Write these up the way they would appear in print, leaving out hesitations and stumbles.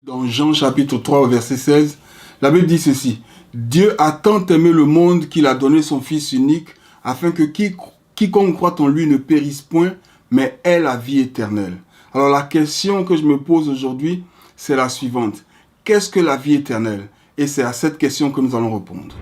Dans Jean chapitre 3 au verset 16, la Bible dit ceci. Dieu a tant aimé le monde qu'il a donné son Fils unique afin que quiconque croit en lui ne périsse point, mais ait la vie éternelle. Alors la question que je me pose aujourd'hui, c'est la suivante. Qu'est-ce que la vie éternelle? Et c'est à cette question que nous allons répondre.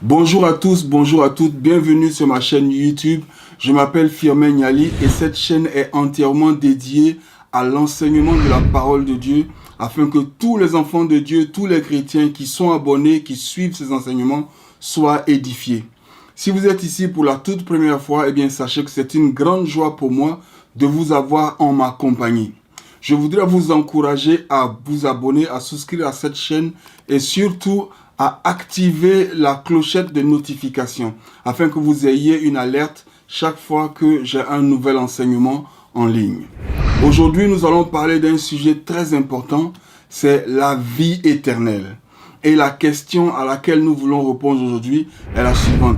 Bonjour à tous, bonjour à toutes, bienvenue sur ma chaîne YouTube. Je m'appelle Firmin Niali et cette chaîne est entièrement dédiée à l'enseignement de la parole de Dieu afin que tous les enfants de Dieu, tous les chrétiens qui sont abonnés, qui suivent ces enseignements soient édifiés. Si vous êtes ici pour la toute première fois, eh bien sachez que c'est une grande joie pour moi de vous avoir en ma compagnie. Je voudrais vous encourager à vous abonner, à souscrire à cette chaîne et surtout à activer la clochette de notification afin que vous ayez une alerte chaque fois que j'ai un nouvel enseignement en ligne. Aujourd'hui, nous allons parler d'un sujet très important, c'est la vie éternelle. Et la question à laquelle nous voulons répondre aujourd'hui est la suivante.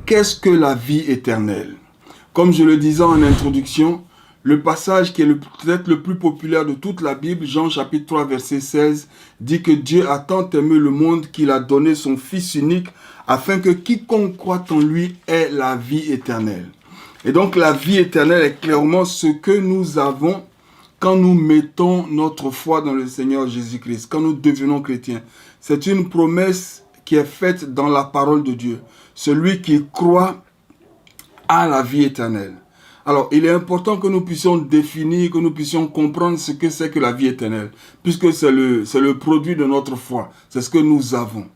Qu'est-ce que la vie éternelle? Comme je le disais en introduction, le passage qui est peut-être le plus populaire de toute la Bible, Jean chapitre 3 verset 16, dit que Dieu a tant aimé le monde qu'il a donné son Fils unique afin que quiconque croit en lui ait la vie éternelle. Et donc la vie éternelle est clairement ce que nous avons quand nous mettons notre foi dans le Seigneur Jésus-Christ, quand nous devenons chrétiens. C'est une promesse qui est faite dans la parole de Dieu. Celui qui croit a la vie éternelle. Alors, il est important que nous puissions définir, que nous puissions comprendre ce que c'est que la vie éternelle, puisque c'est le produit de notre foi, c'est ce que nous avons.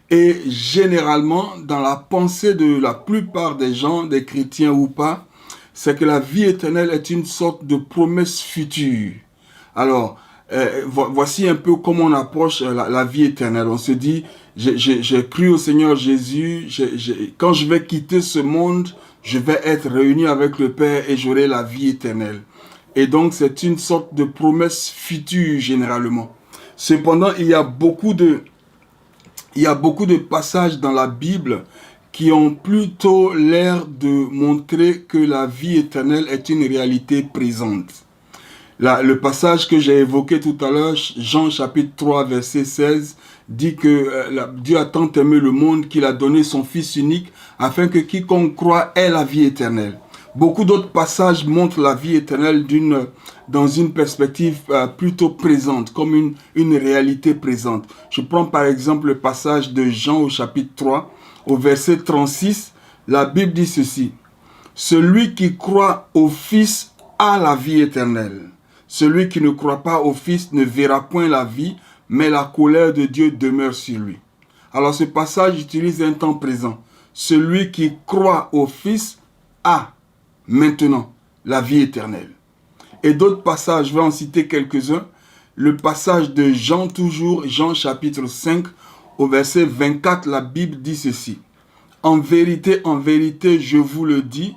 Et généralement, dans la pensée de la plupart des gens, des chrétiens ou pas, c'est que la vie éternelle est une sorte de promesse future. Alors, voici un peu comment on approche la vie éternelle. On se dit, j'ai cru au Seigneur Jésus, quand je vais quitter ce monde, je vais être réuni avec le Père et j'aurai la vie éternelle. Et donc, c'est une sorte de promesse future, généralement. Cependant, il y a beaucoup de passages dans la Bible qui ont plutôt l'air de montrer que la vie éternelle est une réalité présente. Le passage que j'ai évoqué tout à l'heure, Jean chapitre 3, verset 16, dit que Dieu a tant aimé le monde qu'il a donné son Fils unique afin que quiconque croit ait la vie éternelle. Beaucoup d'autres passages montrent la vie éternelle dans une perspective plutôt présente, comme une réalité présente. Je prends par exemple le passage de Jean au chapitre 3, au verset 36, la Bible dit ceci. « Celui qui croit au Fils a la vie éternelle. Celui qui ne croit pas au Fils ne verra point la vie, mais la colère de Dieu demeure sur lui. » Alors ce passage utilise un temps présent. Celui qui croit au Fils a maintenant la vie éternelle. Et d'autres passages, je vais en citer quelques-uns. Le passage de Jean toujours, Jean chapitre 5, au verset 24, la Bible dit ceci. « en vérité, je vous le dis,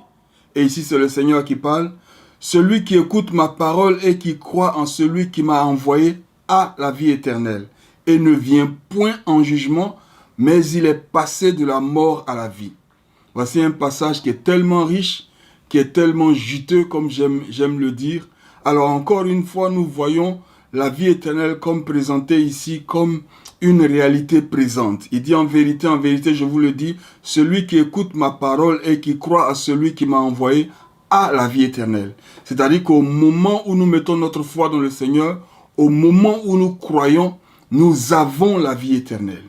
et ici c'est le Seigneur qui parle, celui qui écoute ma parole et qui croit en celui qui m'a envoyé a la vie éternelle et ne vient point en jugement, mais il est passé de la mort à la vie. » Voici un passage qui est tellement riche, qui est tellement juteux, comme j'aime le dire. Alors encore une fois, nous voyons la vie éternelle comme présentée ici, comme une réalité présente. Il dit en vérité, je vous le dis, celui qui écoute ma parole et qui croit à celui qui m'a envoyé a la vie éternelle. C'est-à-dire qu'au moment où nous mettons notre foi dans le Seigneur, au moment où nous croyons, nous avons la vie éternelle.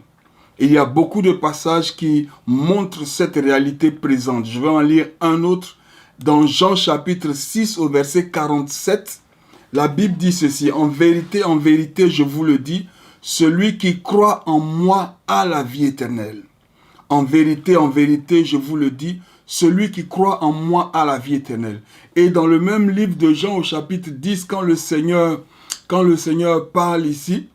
Il y a beaucoup de passages qui montrent cette réalité présente. Je vais en lire un autre. Dans Jean chapitre 6 au verset 47, la Bible dit ceci. En vérité, je vous le dis, celui qui croit en moi a la vie éternelle. En vérité, je vous le dis, celui qui croit en moi a la vie éternelle. Et dans le même livre de Jean au chapitre 10, quand le Seigneur parle ici,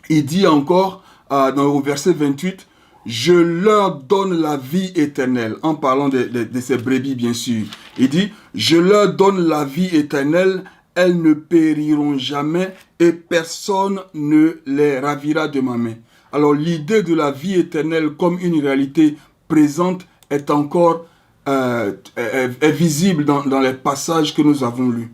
il dit encore au verset 28, je leur donne la vie éternelle. En parlant de ces brebis, bien sûr. Il dit, je leur donne la vie éternelle, elles ne périront jamais et personne ne les ravira de ma main. Alors l'idée de la vie éternelle comme une réalité présente est encore est visible dans les passages que nous avons lus.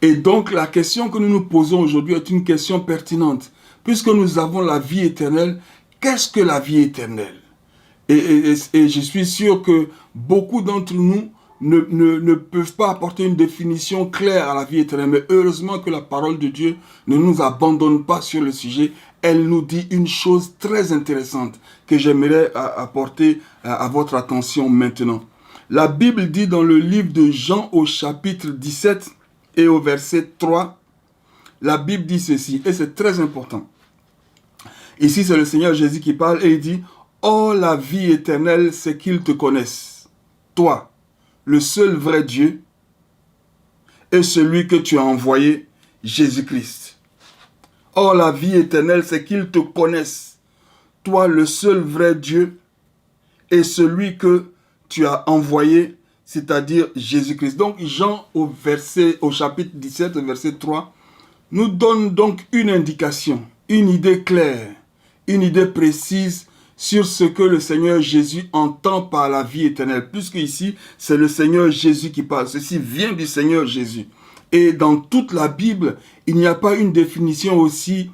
Et donc la question que nous nous posons aujourd'hui est une question pertinente. Puisque nous avons la vie éternelle, qu'est-ce que la vie éternelle? Et je suis sûr que beaucoup d'entre nous ne peuvent pas apporter une définition claire à la vie éternelle. Mais heureusement que la parole de Dieu ne nous abandonne pas sur le sujet. Elle nous dit une chose très intéressante que j'aimerais apporter à votre attention maintenant. La Bible dit dans le livre de Jean au chapitre 17 et au verset 3, la Bible dit ceci, et c'est très important. Ici, c'est le Seigneur Jésus qui parle et il dit, « Oh, la vie éternelle, c'est qu'ils te connaissent, toi, le seul vrai Dieu, et celui que tu as envoyé, Jésus-Christ. Oh, la vie éternelle, c'est qu'ils te connaissent, toi, le seul vrai Dieu, et celui que tu as envoyé, c'est-à-dire Jésus-Christ. » Donc, Jean, au chapitre 17, au verset 3, nous donne donc une indication, une idée claire, une idée précise sur ce que le Seigneur Jésus entend par la vie éternelle. Puisque ici, c'est le Seigneur Jésus qui parle. Ceci vient du Seigneur Jésus. Et dans toute la Bible, il n'y a pas une définition aussi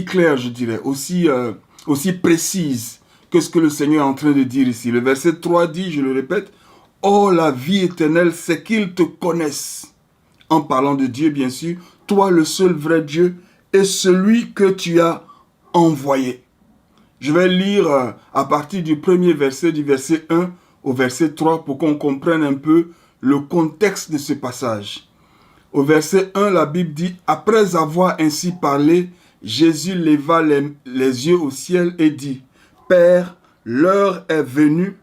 claire, je dirais, aussi précise que ce que le Seigneur est en train de dire ici. Le verset 3 dit, je le répète, « Oh, la vie éternelle, c'est qu'ils te connaissent. » En parlant de Dieu, bien sûr, toi, le seul vrai Dieu, et celui que tu as envoyé. Je vais lire à partir du premier verset, du verset 1 au verset 3, pour qu'on comprenne un peu le contexte de ce passage. Au verset 1, la Bible dit, « Après avoir ainsi parlé, Jésus leva les yeux au ciel et dit, « Père, l'heure est venue,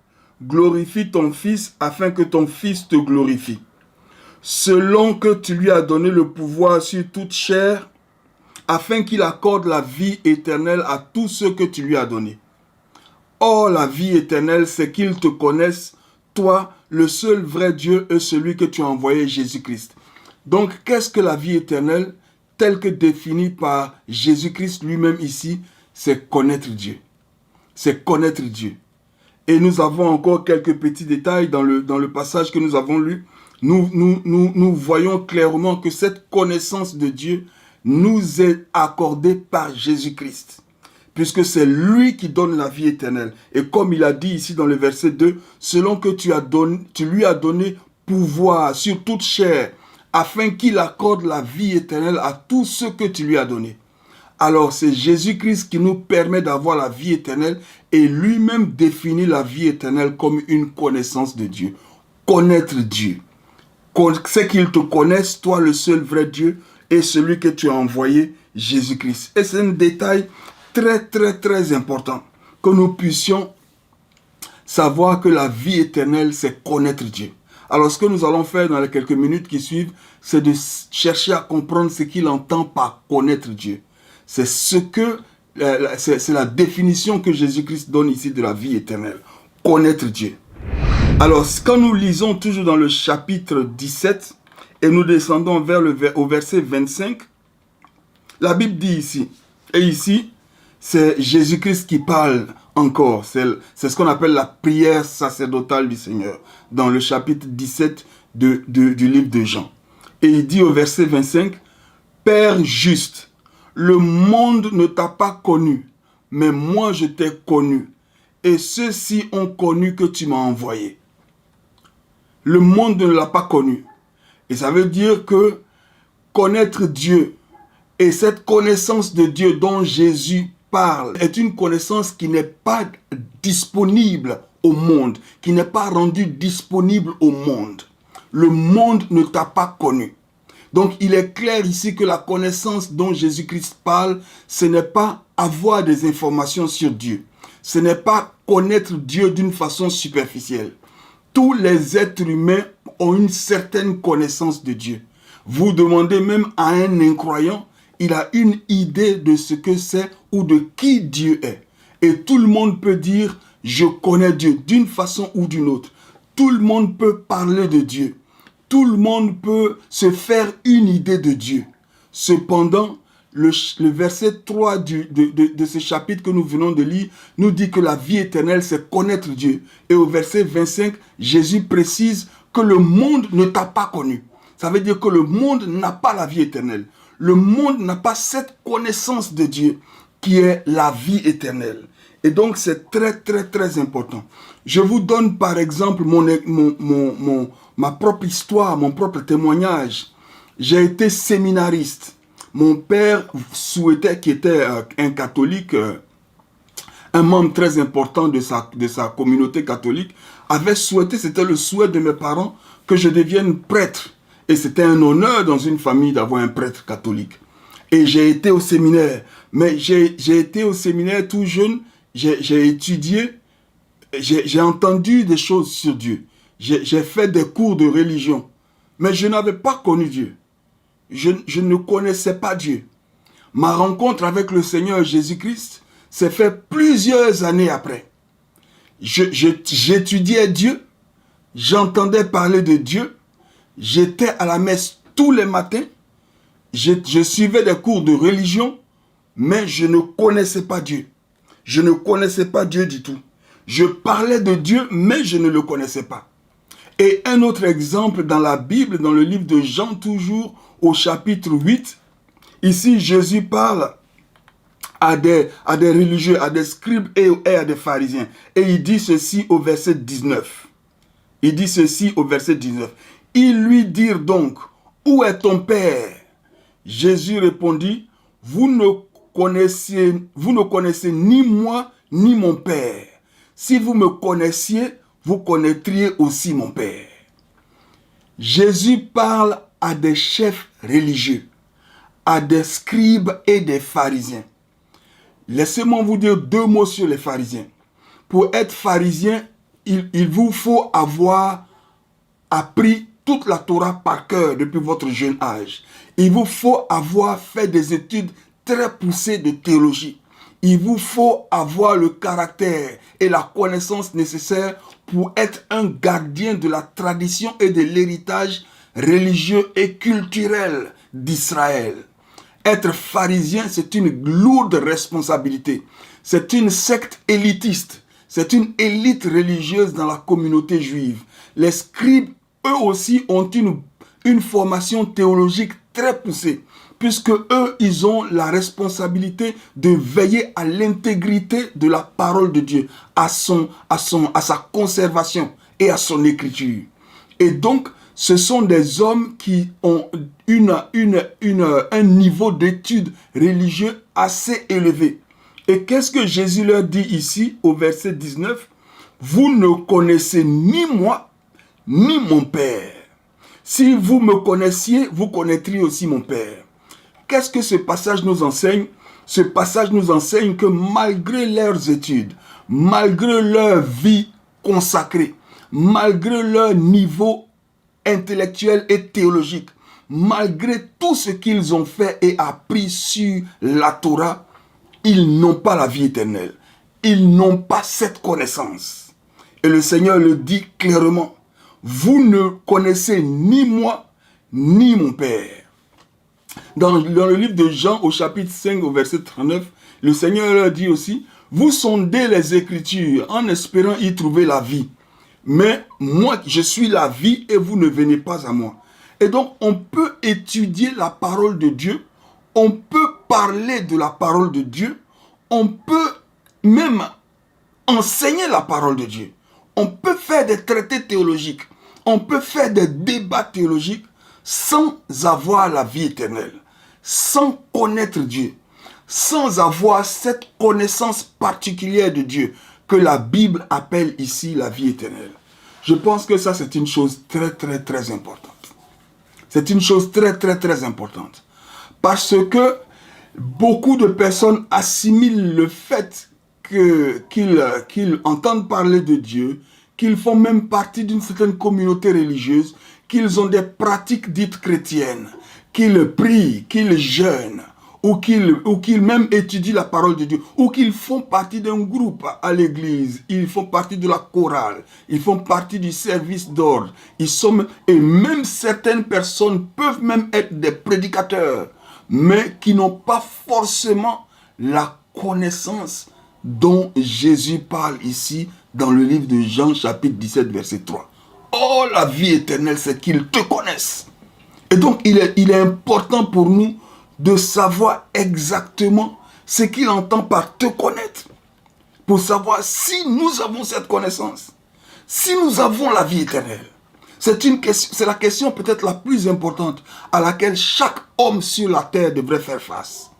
glorifie ton Fils afin que ton Fils te glorifie. Selon que tu lui as donné le pouvoir sur toute chair, afin qu'il accorde la vie éternelle à tous ceux que tu lui as donnés. Or, la vie éternelle, c'est qu'ils te connaissent, toi, le seul vrai Dieu et celui que tu as envoyé, Jésus-Christ. » Donc, qu'est-ce que la vie éternelle, telle que définie par Jésus-Christ lui-même ici? C'est connaître Dieu. C'est connaître Dieu. Et nous avons encore quelques petits détails dans le passage que nous avons lu. Nous voyons clairement que cette connaissance de Dieu nous est accordée par Jésus-Christ, puisque c'est lui qui donne la vie éternelle. Et comme il a dit ici dans le verset 2, selon que tu lui as donné pouvoir sur toute chair, afin qu'il accorde la vie éternelle à tous ceux que tu lui as donnés. Alors c'est Jésus-Christ qui nous permet d'avoir la vie éternelle et lui-même définit la vie éternelle comme une connaissance de Dieu. Connaître Dieu. C'est qu'ils te connaissent, toi le seul vrai Dieu, et celui que tu as envoyé, Jésus-Christ. Et c'est un détail très, très, très important, que nous puissions savoir que la vie éternelle, c'est connaître Dieu. Alors, ce que nous allons faire dans les quelques minutes qui suivent, c'est de chercher à comprendre ce qu'il entend par connaître Dieu. C'est la définition que Jésus-Christ donne ici de la vie éternelle. Connaître Dieu. Alors, quand nous lisons toujours dans le chapitre 17, et nous descendons au verset 25, la Bible dit ici, et ici, c'est Jésus-Christ qui parle encore. C'est ce qu'on appelle la prière sacerdotale du Seigneur, dans le chapitre 17 du livre de Jean. Et il dit au verset 25, « Père juste, le monde ne t'a pas connu, mais moi je t'ai connu, et ceux-ci ont connu que tu m'as envoyé. » Le monde ne l'a pas connu. Et ça veut dire que connaître Dieu et cette connaissance de Dieu dont Jésus parle est une connaissance qui n'est pas disponible au monde, qui n'est pas rendue disponible au monde. Le monde ne t'a pas connu. Donc il est clair ici que la connaissance dont Jésus-Christ parle, ce n'est pas avoir des informations sur Dieu. Ce n'est pas connaître Dieu d'une façon superficielle. Tous les êtres humains ont une certaine connaissance de Dieu. Vous demandez même à un incroyant, il a une idée de ce que c'est ou de qui Dieu est. Et tout le monde peut dire, je connais Dieu d'une façon ou d'une autre. Tout le monde peut parler de Dieu. Tout le monde peut se faire une idée de Dieu. Cependant, le verset 3 de ce chapitre que nous venons de lire nous dit que la vie éternelle, c'est connaître Dieu. Et au verset 25, Jésus précise que le monde ne t'a pas connu. Ça veut dire que le monde n'a pas la vie éternelle. Le monde n'a pas cette connaissance de Dieu qui est la vie éternelle. Et donc, c'est très, très, très important. Je vous donne par exemple ma propre histoire, mon propre témoignage. J'ai été séminariste. Mon père souhaitait, qui était un catholique, un membre très important de sa communauté catholique, avait souhaité, c'était le souhait de mes parents, que je devienne prêtre. Et c'était un honneur dans une famille d'avoir un prêtre catholique. Et j'ai été au séminaire. Mais j'ai été au séminaire tout jeune. J'ai étudié. J'ai entendu des choses sur Dieu. J'ai fait des cours de religion. Mais je n'avais pas connu Dieu. Je ne connaissais pas Dieu. Ma rencontre avec le Seigneur Jésus-Christ s'est faite plusieurs années après. J'étudiais Dieu. J'entendais parler de Dieu. J'étais à la messe tous les matins. Je suivais des cours de religion, mais je ne connaissais pas Dieu. Je ne connaissais pas Dieu du tout. Je parlais de Dieu, mais je ne le connaissais pas. Et un autre exemple dans la Bible, dans le livre de Jean, toujours au chapitre 8, ici Jésus parle à des religieux, à des scribes et à des pharisiens. Et il dit ceci au verset 19. Il dit ceci au verset 19. Ils lui dirent donc, où est ton Père? Jésus répondit, vous ne connaissez ni moi ni mon Père. Si vous me connaissiez, vous connaîtriez aussi mon Père. Jésus parle à des chefs religieux, à des scribes et des pharisiens. Laissez-moi vous dire deux mots sur les pharisiens. Pour être pharisien, il vous faut avoir appris toute la Torah par cœur depuis votre jeune âge. Il vous faut avoir fait des études très poussées de théologie. Il vous faut avoir le caractère et la connaissance nécessaires pour être un gardien de la tradition et de l'héritage religieux et culturel d'Israël. Être pharisien, c'est une lourde responsabilité. C'est une secte élitiste. C'est une élite religieuse dans la communauté juive. Les scribes, eux aussi, ont une formation théologique très poussée, puisque eux, ils ont la responsabilité de veiller à l'intégrité de la parole de Dieu, à sa conservation et à son écriture. Et donc, ce sont des hommes qui ont un niveau d'études religieuses assez élevé. Et qu'est-ce que Jésus leur dit ici au verset 19? Vous ne connaissez ni moi, ni mon Père. Si vous me connaissiez, vous connaîtriez aussi mon Père. Qu'est-ce que ce passage nous enseigne? Ce passage nous enseigne que malgré leurs études, malgré leur vie consacrée, malgré leur niveau intellectuel et théologique, malgré tout ce qu'ils ont fait et appris sur la Torah, ils n'ont pas la vie éternelle. Ils n'ont pas cette connaissance. Et le Seigneur le dit clairement. Vous ne connaissez ni moi, ni mon Père. Dans le livre de Jean, au chapitre 5, au verset 39, le Seigneur leur dit aussi, vous sondez les Écritures en espérant y trouver la vie. Mais moi, je suis la vie et vous ne venez pas à moi. Et donc, on peut étudier la parole de Dieu, on peut parler de la parole de Dieu, on peut même enseigner la parole de Dieu. On peut faire des traités théologiques, on peut faire des débats théologiques sans avoir la vie éternelle, sans connaître Dieu, sans avoir cette connaissance particulière de Dieu que la Bible appelle ici la vie éternelle. Je pense que ça, c'est une chose très, très, très importante. C'est une chose très, très, très importante. Parce que beaucoup de personnes assimilent le fait qu'ils entendent parler de Dieu, qu'ils font même partie d'une certaine communauté religieuse, qu'ils ont des pratiques dites chrétiennes, qu'ils prient, qu'ils jeûnent, ou qu'ils même étudient la parole de Dieu, ou qu'ils font partie d'un groupe à l'église, ils font partie de la chorale, ils font partie du service d'ordre, et même certaines personnes peuvent même être des prédicateurs, mais qui n'ont pas forcément la connaissance dont Jésus parle ici dans le livre de Jean chapitre 17 verset 3. Oh, la vie éternelle, c'est qu'ils te connaissent. Et donc, il est important pour nous de savoir exactement ce qu'il entend par te connaître. Pour savoir si nous avons cette connaissance, si nous avons la vie éternelle. C'est la question peut-être la plus importante à laquelle chaque homme sur la terre devrait faire face.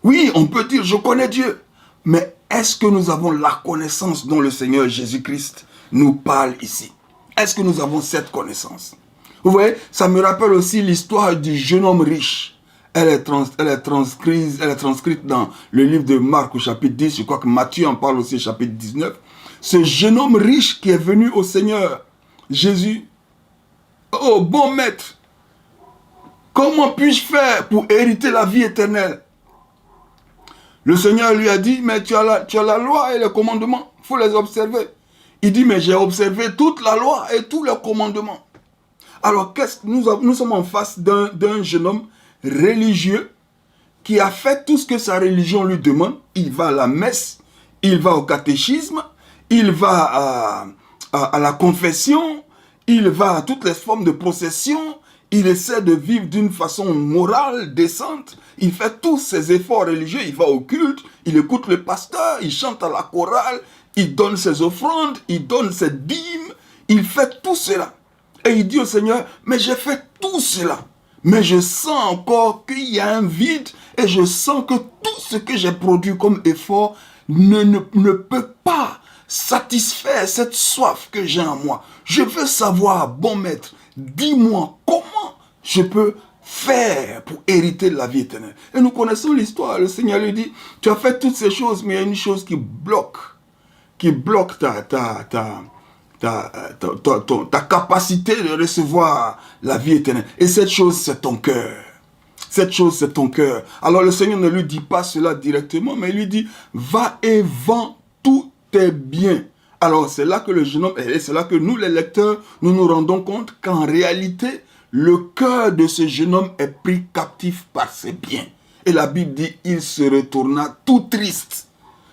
Oui, on peut dire, je connais Dieu. Mais est-ce que nous avons la connaissance dont le Seigneur Jésus-Christ nous parle ici? Est-ce que nous avons cette connaissance? Vous voyez, ça me rappelle aussi l'histoire du jeune homme riche. Elle est transcrite dans le livre de Marc au chapitre 10. Je crois que Matthieu en parle aussi au chapitre 19. Ce jeune homme riche qui est venu au Seigneur Jésus. Oh, bon maître, comment puis-je faire pour hériter la vie éternelle? Le Seigneur lui a dit, mais tu as la loi et les commandements, il faut les observer. Il dit, mais j'ai observé toute la loi et tous les commandements. Alors, nous sommes en face d'un jeune homme religieux qui a fait tout ce que sa religion lui demande. Il va à la messe, il va au catéchisme, il va à la confession, il va à toutes les formes de procession, il essaie de vivre d'une façon morale, décente. Il fait tous ses efforts religieux, il va au culte, il écoute le pasteur, il chante à la chorale, il donne ses offrandes, il donne ses dîmes, il fait tout cela. Et il dit au Seigneur, mais j'ai fait tout cela. Mais je sens encore qu'il y a un vide et je sens que tout ce que j'ai produit comme effort ne peut pas satisfaire cette soif que j'ai en moi. Je veux savoir, bon maître, dis-moi comment je peux faire pour hériter de la vie éternelle. Et nous connaissons l'histoire. Le Seigneur lui dit, tu as fait toutes ces choses, mais il y a une chose qui bloque ta capacité de recevoir la vie éternelle. Et cette chose, c'est ton cœur. Cette chose, c'est ton cœur. Alors le Seigneur ne lui dit pas cela directement, mais il lui dit, va et vends tous tes biens. Alors c'est là que le jeune homme, et c'est là que nous les lecteurs, nous nous rendons compte qu'en réalité, le cœur de ce jeune homme est pris captif par ses biens. Et la Bible dit, il se retourna tout triste.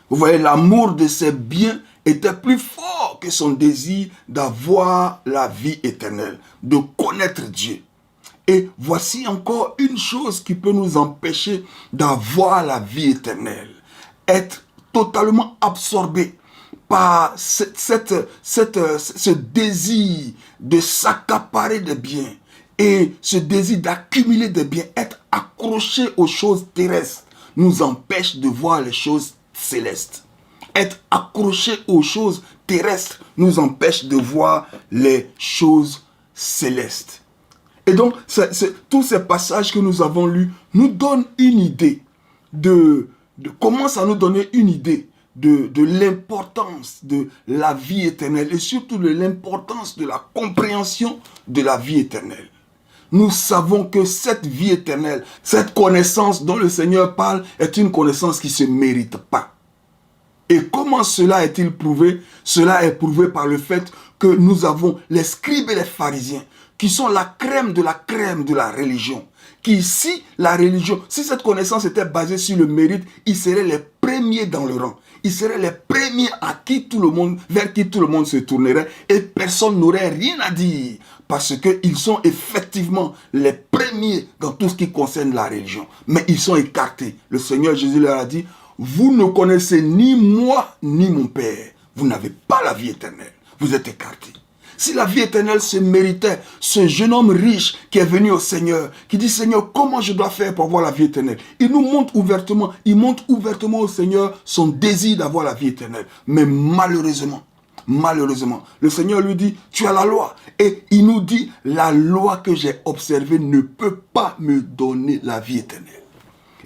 Vous voyez, l'amour de ses biens était plus fort que son désir d'avoir la vie éternelle, de connaître Dieu. Et voici encore une chose qui peut nous empêcher d'avoir la vie éternelle. Être totalement absorbé par ce désir de s'accaparer des biens et ce désir d'accumuler des biens, être accroché aux choses terrestres, nous empêche de voir les choses célestes. Être accroché aux choses terrestres nous empêche de voir les choses célestes. Et donc, tous ces passages que nous avons lus nous donnent une idée commencent à nous donner une idée de l'importance de la vie éternelle et surtout de l'importance de la compréhension de la vie éternelle. Nous savons que cette vie éternelle, cette connaissance dont le Seigneur parle, est une connaissance qui ne se mérite pas. Et comment cela est-il prouvé? Cela est prouvé par le fait que nous avons les scribes et les pharisiens, qui sont la crème de la religion. Qui, si cette connaissance était basée sur le mérite, ils seraient les premiers dans le rang. Ils seraient les premiers vers qui tout le monde se tournerait et personne n'aurait rien à dire. Parce qu'ils sont effectivement les premiers dans tout ce qui concerne la religion. Mais ils sont écartés. Le Seigneur Jésus leur a dit, vous ne connaissez ni moi ni mon Père. Vous n'avez pas la vie éternelle. Vous êtes écartés. Si la vie éternelle se méritait, ce jeune homme riche qui est venu au Seigneur, qui dit, Seigneur, comment je dois faire pour avoir la vie éternelle? Il montre ouvertement au Seigneur son désir d'avoir la vie éternelle. Mais malheureusement, le Seigneur lui dit, tu as la loi. Et il nous dit, la loi que j'ai observée ne peut pas me donner la vie éternelle.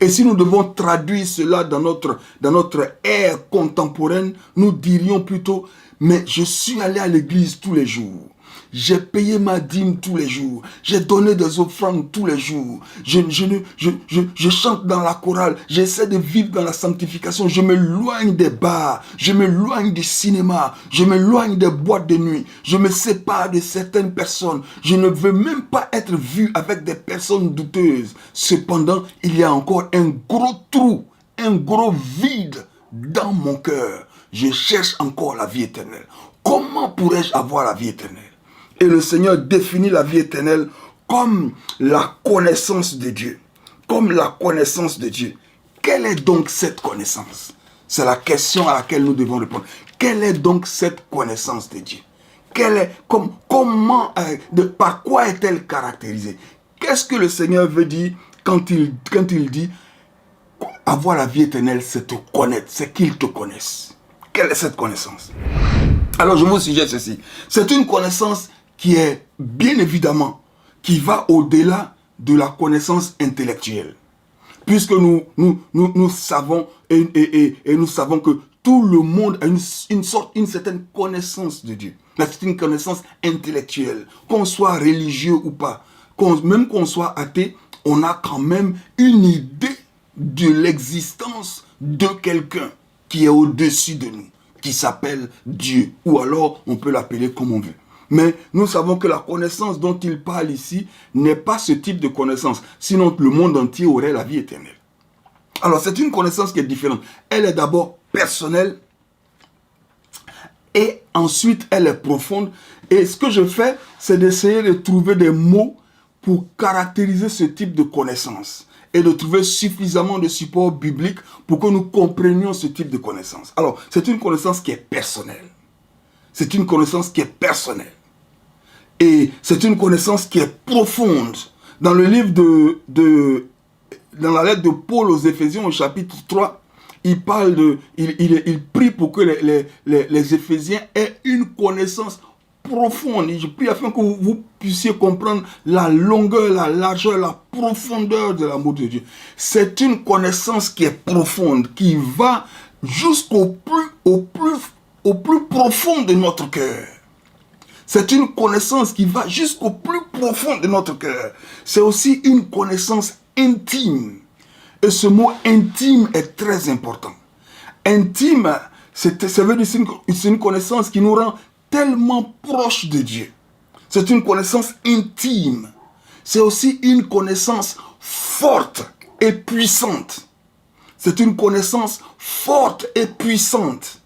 Et si nous devons traduire cela dans notre ère contemporaine, nous dirions plutôt, mais je suis allé à l'église tous les jours. j'ai payé ma dîme tous les jours. J'ai donné des offrandes tous les jours. Je chante dans la chorale. J'essaie de vivre dans la sanctification. Je m'éloigne des bars. Je m'éloigne du cinéma. Je m'éloigne des boîtes de nuit. Je me sépare de certaines personnes. Je ne veux même pas être vu avec des personnes douteuses. Cependant, il y a encore un gros trou, un gros vide dans mon cœur. Je cherche encore la vie éternelle. Comment pourrais-je avoir la vie éternelle? Et le Seigneur définit la vie éternelle comme la connaissance de Dieu. Comme la connaissance de Dieu. Quelle est donc cette connaissance? C'est la question à laquelle nous devons répondre. Quelle est donc cette connaissance de Dieu? Par quoi est-elle caractérisée? Qu'est-ce que le Seigneur veut dire quand il dit avoir la vie éternelle, c'est te connaître, c'est qu'il te connaisse. Quelle est cette connaissance? Alors je vous suggère ceci. C'est une connaissance qui est bien évidemment, qui va au-delà de la connaissance intellectuelle. Puisque nous savons et nous savons que tout le monde a une certaine connaissance de Dieu. C'est une connaissance intellectuelle. Qu'on soit religieux ou pas, même qu'on soit athée, on a quand même une idée de l'existence de quelqu'un qui est au-dessus de nous, qui s'appelle Dieu, ou alors on peut l'appeler comme on veut. Mais nous savons que la connaissance dont il parle ici n'est pas ce type de connaissance, sinon le monde entier aurait la vie éternelle. Alors c'est une connaissance qui est différente. Elle est d'abord personnelle, et ensuite elle est profonde. Et ce que je fais, c'est d'essayer de trouver des mots pour caractériser ce type de connaissance et de trouver suffisamment de support biblique pour que nous comprenions ce type de connaissance. Alors, c'est une connaissance qui est personnelle. C'est une connaissance qui est personnelle. Et c'est une connaissance qui est profonde. Dans le livre dans la lettre de Paul aux Éphésiens au chapitre 3, il prie pour que les Éphésiens aient une connaissance profonde. Et je prie afin que vous puissiez comprendre la longueur, la largeur, la profondeur de l'amour de Dieu. C'est une connaissance qui est profonde, qui va jusqu'au plus profond de notre cœur. C'est une connaissance qui va jusqu'au plus profond de notre cœur. C'est aussi une connaissance intime. Et ce mot intime est très important. Intime, ça veut dire c'est une connaissance qui nous rend tellement proche de Dieu. C'est une connaissance intime. C'est aussi une connaissance forte et puissante. C'est une connaissance forte et puissante.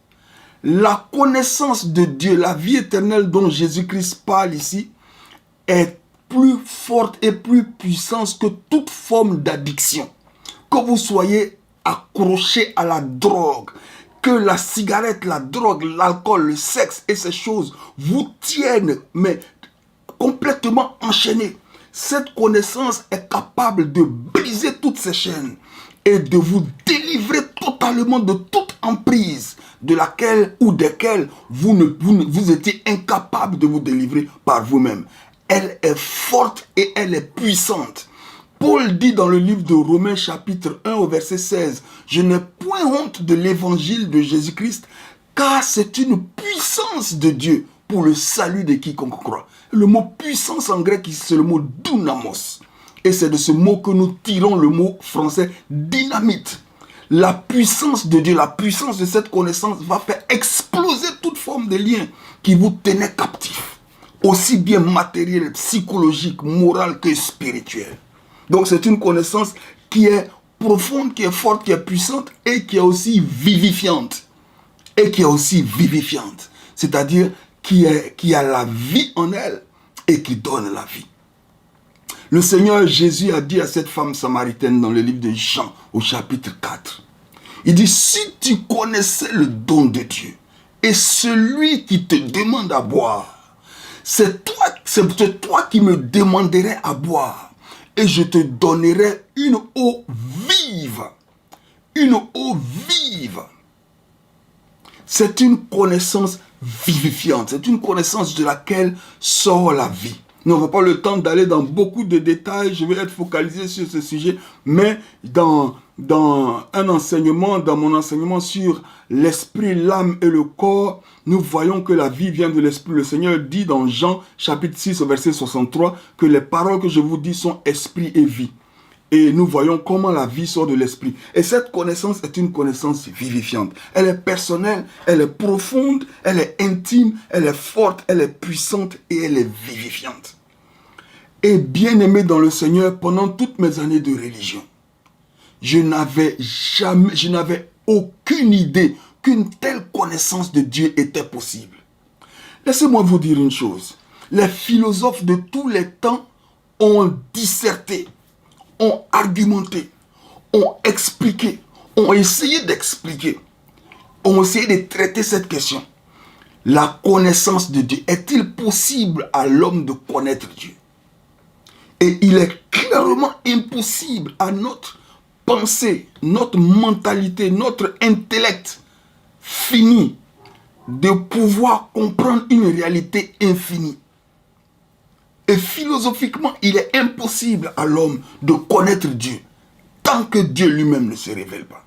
La connaissance de Dieu, la vie éternelle dont Jésus-Christ parle ici, est plus forte et plus puissante que toute forme d'addiction. Que vous soyez accroché à la drogue, que la cigarette, la drogue, l'alcool, le sexe et ces choses vous tiennent, mais complètement enchaînés. Cette connaissance est capable de briser toutes ces chaînes et de vous délivrer totalement de toute emprise de laquelle ou desquelles vous étiez incapable de vous délivrer par vous-même. Elle est forte et elle est puissante. Paul dit dans le livre de Romains chapitre 1 au verset 16, « Je n'ai point honte de l'évangile de Jésus-Christ, car c'est une puissance de Dieu pour le salut de quiconque croit. » Le mot puissance en grec, c'est le mot dunamos. Et c'est de ce mot que nous tirons le mot français dynamite. La puissance de Dieu, la puissance de cette connaissance va faire exploser toute forme de lien qui vous tenait captif. Aussi bien matériel, psychologique, moral que spirituel. Donc c'est une connaissance qui est profonde, qui est forte, qui est puissante et qui est aussi vivifiante. C'est-à-dire qui a la vie en elle et qui donne la vie. Le Seigneur Jésus a dit à cette femme samaritaine dans le livre de Jean au chapitre 4. Il dit, si tu connaissais le don de Dieu et celui qui te demande à boire, c'est toi qui me demanderais à boire. Et je te donnerai une eau vive. Une eau vive. C'est une connaissance vivifiante. C'est une connaissance de laquelle sort la vie. Nous n'avons pas le temps d'aller dans beaucoup de détails. Je vais être focalisé sur ce sujet. Mais dans dans un enseignement, dans mon enseignement sur l'esprit, l'âme et le corps, nous voyons que la vie vient de l'esprit. Le Seigneur dit dans Jean chapitre 6 au verset 63 que les paroles que je vous dis sont esprit et vie. Et nous voyons comment la vie sort de l'esprit. Et cette connaissance est une connaissance vivifiante. Elle est personnelle, elle est profonde, elle est intime, elle est forte, elle est puissante et elle est vivifiante. Et bien aimé dans le Seigneur, pendant toutes mes années de religion, je n'avais aucune idée qu'une telle connaissance de Dieu était possible. Laissez-moi vous dire une chose. Les philosophes de tous les temps ont disserté, ont argumenté, ont expliqué, ont essayé d'expliquer, ont essayé de traiter cette question. La connaissance de Dieu, est-il possible à l'homme de connaître Dieu? Et il est clairement impossible à notre pensée, notre mentalité, notre intellect fini de pouvoir comprendre une réalité infinie. Et philosophiquement, il est impossible à l'homme de connaître Dieu tant que Dieu lui-même ne se révèle pas.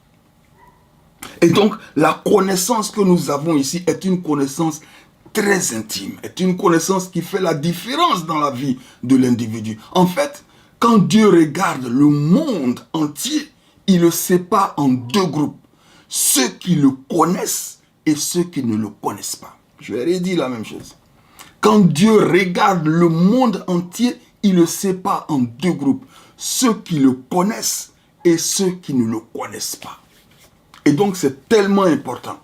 Et donc, la connaissance que nous avons ici est une connaissance très intime, est une connaissance qui fait la différence dans la vie de l'individu. En fait, quand Dieu regarde le monde entier, il le sépare en deux groupes. Ceux qui le connaissent et ceux qui ne le connaissent pas. Je vais redire la même chose. Quand Dieu regarde le monde entier, il le sépare en deux groupes. Ceux qui le connaissent et ceux qui ne le connaissent pas. Et donc c'est tellement important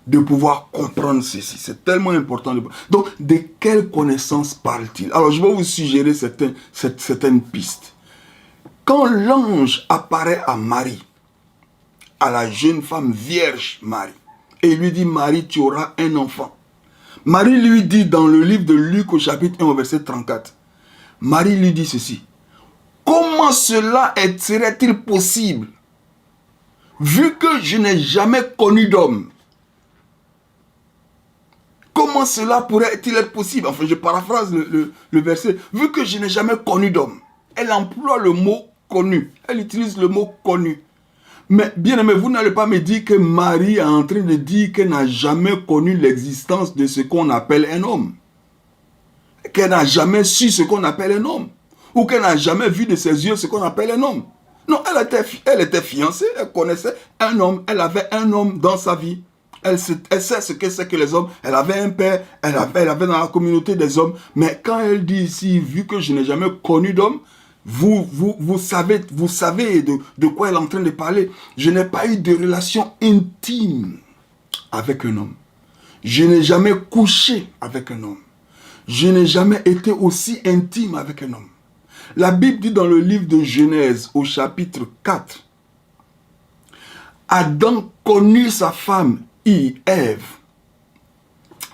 de pouvoir comprendre ceci. C'est tellement important. Donc de quelle connaissance parle-t-il? Alors je vais vous suggérer certaines pistes. Quand l'ange apparaît à Marie, à la jeune femme vierge Marie, et il lui dit, Marie, tu auras un enfant. Marie lui dit dans le livre de Luc au chapitre 1 au verset 34, Marie lui dit ceci, comment cela serait-il possible, vu que je n'ai jamais connu d'homme? Comment cela pourrait-il être possible? Enfin, je paraphrase le verset, vu que je n'ai jamais connu d'homme. Elle emploie le mot connu, elle utilise le mot connu. Mais bien aimé, vous n'allez pas me dire que Marie est en train de dire qu'elle n'a jamais connu l'existence de ce qu'on appelle un homme. Qu'elle n'a jamais su ce qu'on appelle un homme. Ou qu'elle n'a jamais vu de ses yeux ce qu'on appelle un homme. Non, elle était fiancée, elle connaissait un homme, elle avait un homme dans sa vie. Elle sait ce que c'est que les hommes. Elle avait un père, elle avait dans la communauté des hommes. Mais quand elle dit ici, vu que je n'ai jamais connu d'homme, vous savez de quoi elle est en train de parler. Je n'ai pas eu de relation intime avec un homme. Je n'ai jamais couché avec un homme. Je n'ai jamais été aussi intime avec un homme. La Bible dit dans le livre de Genèse au chapitre 4, Adam connut sa femme Ève.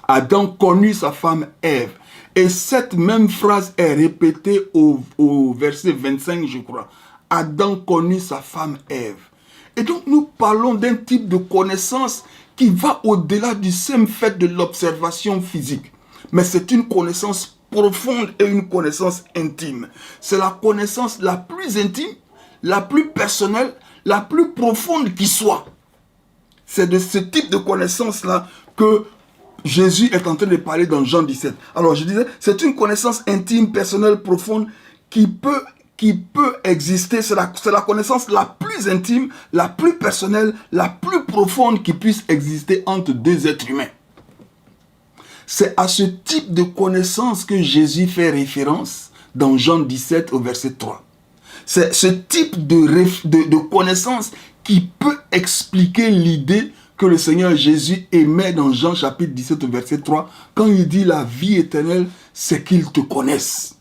Adam connut sa femme Ève. Et cette même phrase est répétée au verset 25, je crois. Adam connut sa femme Ève. Et donc nous parlons d'un type de connaissance qui va au-delà du simple fait de l'observation physique. Mais c'est une connaissance profonde et une connaissance intime. C'est la connaissance la plus intime, la plus personnelle, la plus profonde qui soit. C'est de ce type de connaissance-là que Jésus est en train de parler dans Jean 17. Alors je disais, c'est une connaissance intime, personnelle, profonde qui peut exister. C'est la connaissance la plus intime, la plus personnelle, la plus profonde qui puisse exister entre deux êtres humains. C'est à ce type de connaissance que Jésus fait référence dans Jean 17 au verset 3. C'est ce type de connaissance qui peut expliquer l'idée que le Seigneur Jésus émet dans Jean chapitre 17 au verset 3, quand il dit la vie éternelle, c'est qu'il te connaisse.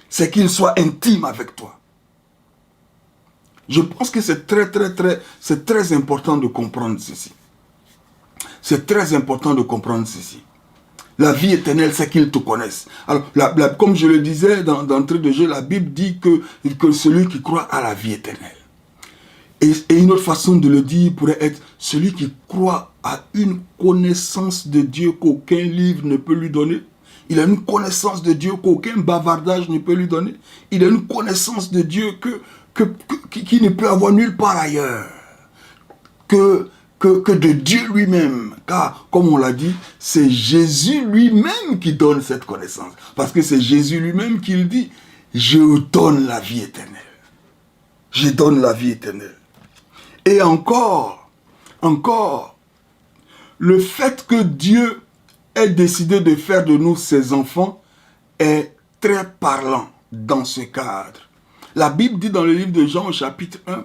C'est qu'il soit intime avec toi. Je pense que c'est très important de comprendre ceci. C'est très important de comprendre ceci. La vie éternelle, c'est qu'il te connaisse. Alors, comme je le disais d'entrée de jeu, la Bible dit que celui qui croit à la vie éternelle. Et une autre façon de le dire pourrait être celui qui croit à une connaissance de Dieu qu'aucun livre ne peut lui donner. Il a une connaissance de Dieu qu'aucun bavardage ne peut lui donner. Il a une connaissance de Dieu qui ne peut avoir nulle part ailleurs que de Dieu lui-même. Car, comme on l'a dit, c'est Jésus lui-même qui donne cette connaissance. Parce que c'est Jésus lui-même qui le dit, je donne la vie éternelle. Je donne la vie éternelle. Et encore, le fait que Dieu ait décidé de faire de nous ses enfants est très parlant dans ce cadre. La Bible dit dans le livre de Jean au chapitre 1,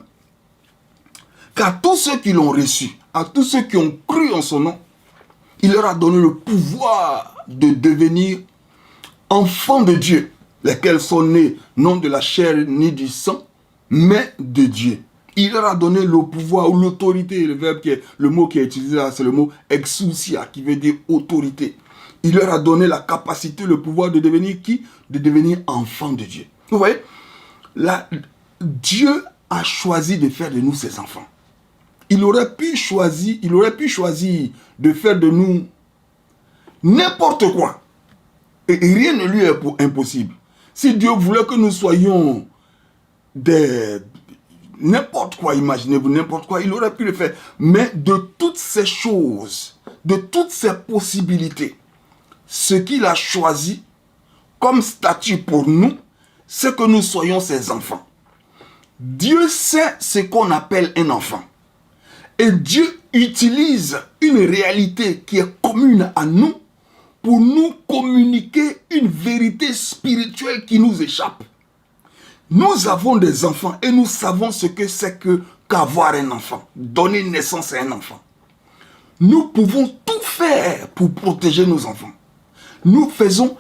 qu'à tous ceux qui l'ont reçu, à tous ceux qui ont cru en son nom, il leur a donné le pouvoir de devenir enfants de Dieu, lesquels sont nés non de la chair ni du sang, mais de Dieu. Il leur a donné le pouvoir ou l'autorité, le mot qui est utilisé là, c'est le mot exousia, qui veut dire autorité. Il leur a donné la capacité, le pouvoir de devenir qui? De devenir enfants de Dieu. Vous voyez, Dieu a choisi de faire de nous ses enfants. Il aurait pu choisir de faire de nous n'importe quoi. Et rien ne lui est impossible. Si Dieu voulait que nous soyons n'importe quoi, imaginez-vous, n'importe quoi, il aurait pu le faire. Mais de toutes ces choses, de toutes ces possibilités, ce qu'il a choisi comme statut pour nous, c'est que nous soyons ses enfants. Dieu sait ce qu'on appelle un enfant. Et Dieu utilise une réalité qui est commune à nous pour nous communiquer une vérité spirituelle qui nous échappe. Nous avons des enfants et nous savons ce que c'est qu'avoir un enfant, donner naissance à un enfant. Nous pouvons tout faire pour protéger nos enfants. Nous faisons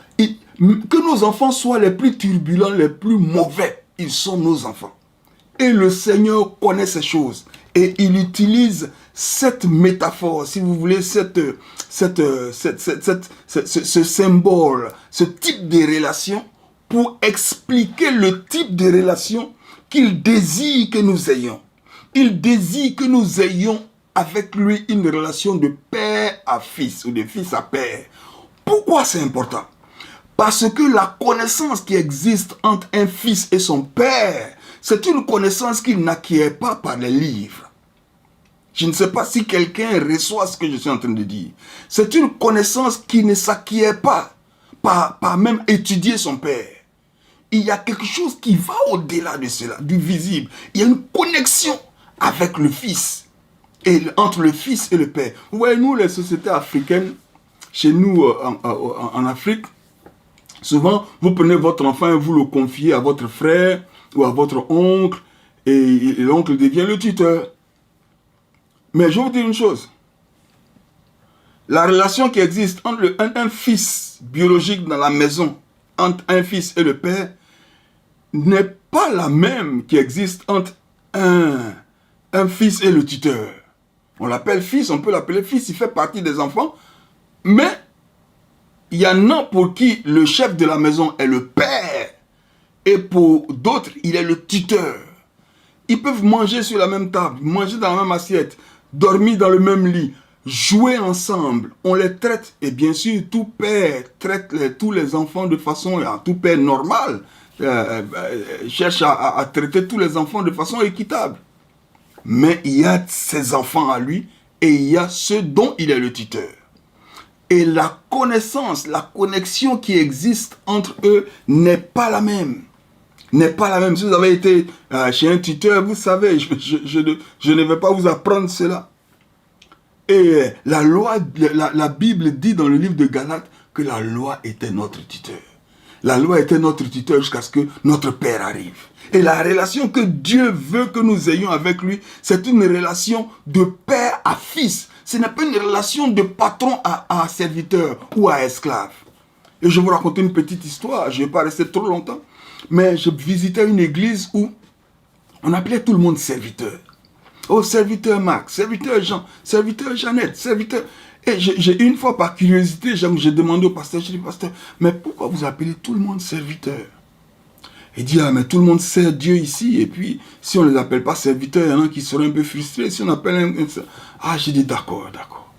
que nos enfants soient les plus turbulents, les plus mauvais. Ils sont nos enfants. Et le Seigneur connaît ces choses. Et il utilise cette métaphore, si vous voulez, ce symbole, ce type de relation, pour expliquer le type de relation qu'il désire que nous ayons. Il désire que nous ayons avec lui une relation de père à fils ou de fils à père. Pourquoi c'est important? Parce que la connaissance qui existe entre un fils et son père, c'est une connaissance qu'il n'acquiert pas par les livres. Je ne sais pas si quelqu'un reçoit ce que je suis en train de dire. C'est une connaissance qui ne s'acquiert pas par même étudier son père. Il y a quelque chose qui va au-delà de cela, du visible. Il y a une connexion avec le fils, entre le fils et le père. Vous voyez, nous, les sociétés africaines, chez nous en Afrique, souvent, vous prenez votre enfant et vous le confiez à votre frère ou à votre oncle, et l'oncle devient le tuteur. Mais je vais vous dire une chose. La relation qui existe entre un fils biologique dans la maison, entre un fils et le père, n'est pas la même qui existe entre un fils et le tuteur. On l'appelle fils, on peut l'appeler fils, il fait partie des enfants, mais il y en a pour qui le chef de la maison est le père, et pour d'autres, il est le tuteur. Ils peuvent manger sur la même table, manger dans la même assiette, dormir dans le même lit, jouer ensemble. On les traite, et bien sûr, tout père traite tous les enfants de façon, tout père normal, cherche à traiter tous les enfants de façon équitable. Mais il y a ses enfants à lui, et il y a ceux dont il est le tuteur. Et la connaissance, la connexion qui existe entre eux n'est pas la même. N'est pas la même. Si vous avez été chez un tuteur, vous savez, je ne vais pas vous apprendre cela. Et la Bible dit dans le livre de Galates que la loi était notre tuteur. La loi était notre tuteur jusqu'à ce que notre Père arrive. Et la relation que Dieu veut que nous ayons avec lui, c'est une relation de père à fils. Ce n'est pas une relation de patron à serviteur ou à esclave. Et je vais vous raconter une petite histoire, je ne vais pas rester trop longtemps. Mais je visitais une église où on appelait tout le monde serviteur. Oh, serviteur Marc, serviteur Jean, serviteur Jeannette, serviteur... Et j'ai une fois, par curiosité, j'ai demandé au pasteur, je dis, pasteur, mais pourquoi vous appelez tout le monde serviteur? Il dit, ah, mais tout le monde sert Dieu ici, et puis, si on ne les appelle pas serviteurs, il y en a qui seraient un peu frustrés, si on appelle un... Ah, j'ai dit, d'accord, d'accord.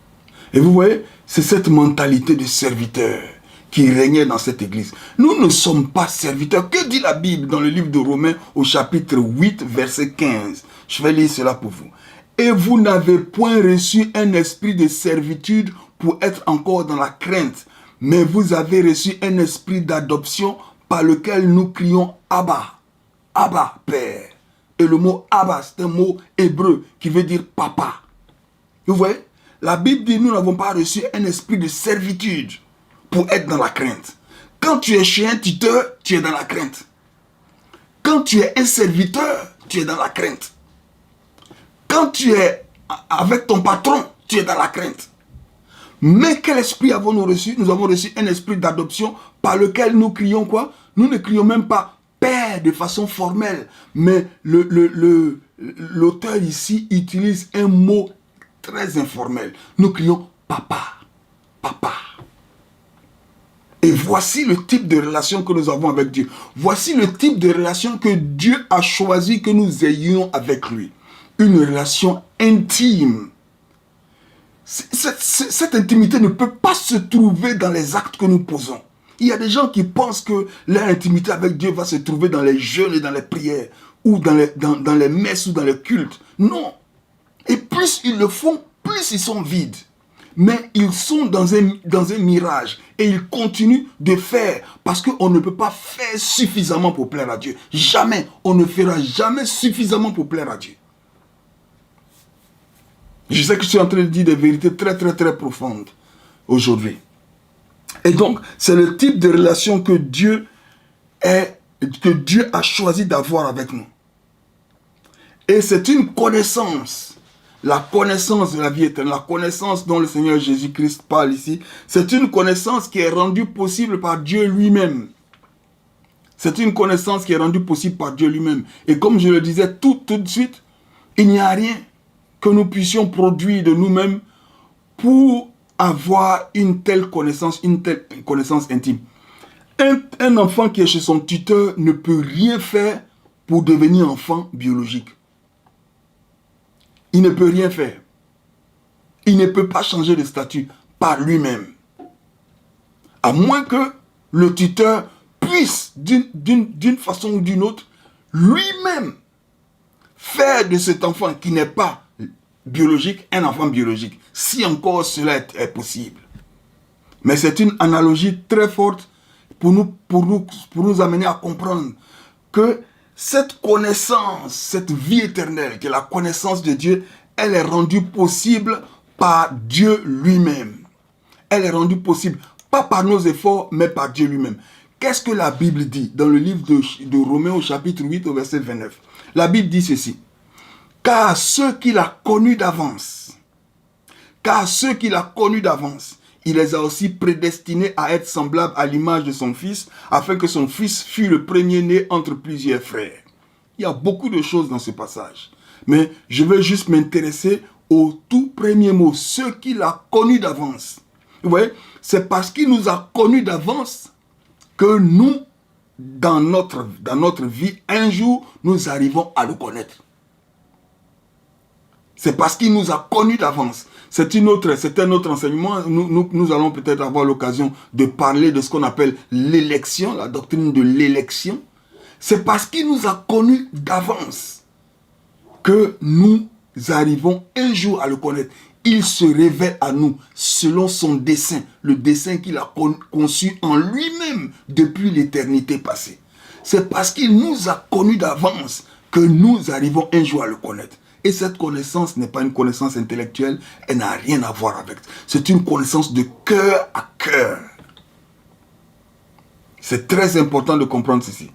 Et vous voyez, c'est cette mentalité de serviteur qui régnait dans cette église. Nous ne sommes pas serviteurs. Que dit la Bible dans le livre de Romains au chapitre 8, verset 15? Je vais lire cela pour vous. Et vous n'avez point reçu un esprit de servitude pour être encore dans la crainte, mais vous avez reçu un esprit d'adoption par lequel nous crions Abba, Abba, Père. Et le mot Abba, c'est un mot hébreu qui veut dire papa. Vous voyez? La Bible dit nous n'avons pas reçu un esprit de servitude pour être dans la crainte. Quand tu es chez un tuteur, tu es dans la crainte. Quand tu es un serviteur, tu es dans la crainte. Quand tu es avec ton patron, tu es dans la crainte. Mais quel esprit avons-nous reçu? Nous avons reçu un esprit d'adoption par lequel nous crions quoi? Nous ne crions même pas Père de façon formelle, mais l'auteur ici utilise un mot très informel. Nous crions Papa, Papa. Et voici le type de relation que nous avons avec Dieu. Voici le type de relation que Dieu a choisi que nous ayons avec lui. Une relation intime. Cette intimité ne peut pas se trouver dans les actes que nous posons. Il y a des gens qui pensent que leur intimité avec Dieu va se trouver dans les jeûnes et dans les prières, ou dans les messes ou dans les cultes. Non. Et plus ils le font, plus ils sont vides. Mais ils sont dans un mirage. Et ils continuent de faire. Parce qu'on ne peut pas faire suffisamment pour plaire à Dieu. Jamais. On ne fera jamais suffisamment pour plaire à Dieu. Je sais que je suis en train de dire des vérités très très très profondes aujourd'hui. Et donc, c'est le type de relation que Dieu a choisi d'avoir avec nous. Et c'est une connaissance, la connaissance de la vie éternelle, la connaissance dont le Seigneur Jésus-Christ parle ici, c'est une connaissance qui est rendue possible par Dieu lui-même. C'est une connaissance qui est rendue possible par Dieu lui-même. Et comme je le disais tout de suite, il n'y a rien que nous puissions produire de nous-mêmes pour avoir une telle connaissance intime. Un enfant qui est chez son tuteur ne peut rien faire pour devenir enfant biologique. Il ne peut rien faire. Il ne peut pas changer de statut par lui-même. À moins que le tuteur puisse, d'une façon ou d'une autre, lui-même faire de cet enfant qui n'est pas biologique, un enfant biologique, si encore cela est possible. Mais c'est une analogie très forte pour nous amener à comprendre que cette connaissance, cette vie éternelle, qui est la connaissance de Dieu, elle est rendue possible par Dieu lui-même. Elle est rendue possible, pas par nos efforts, mais par Dieu lui-même. Qu'est-ce que la Bible dit dans le livre de Romains au chapitre 8 au verset 29? La Bible dit ceci. Car ceux qu'il a connus d'avance, il les a aussi prédestinés à être semblables à l'image de son Fils, afin que son Fils fût le premier-né entre plusieurs frères. Il y a beaucoup de choses dans ce passage. Mais je vais juste m'intéresser au tout premier mot, ceux qu'il a connus d'avance. Vous voyez, c'est parce qu'il nous a connus d'avance que nous, dans notre vie, un jour, nous arrivons à le connaître. C'est parce qu'il nous a connus d'avance. C'est un autre enseignement. Nous allons peut-être avoir l'occasion de parler de ce qu'on appelle l'élection, la doctrine de l'élection. C'est parce qu'il nous a connus d'avance que nous arrivons un jour à le connaître. Il se révèle à nous selon son dessein, le dessein qu'il a conçu en lui-même depuis l'éternité passée. C'est parce qu'il nous a connus d'avance que nous arrivons un jour à le connaître. Et cette connaissance n'est pas une connaissance intellectuelle, elle n'a rien à voir avec. C'est une connaissance de cœur à cœur. C'est très important de comprendre ceci.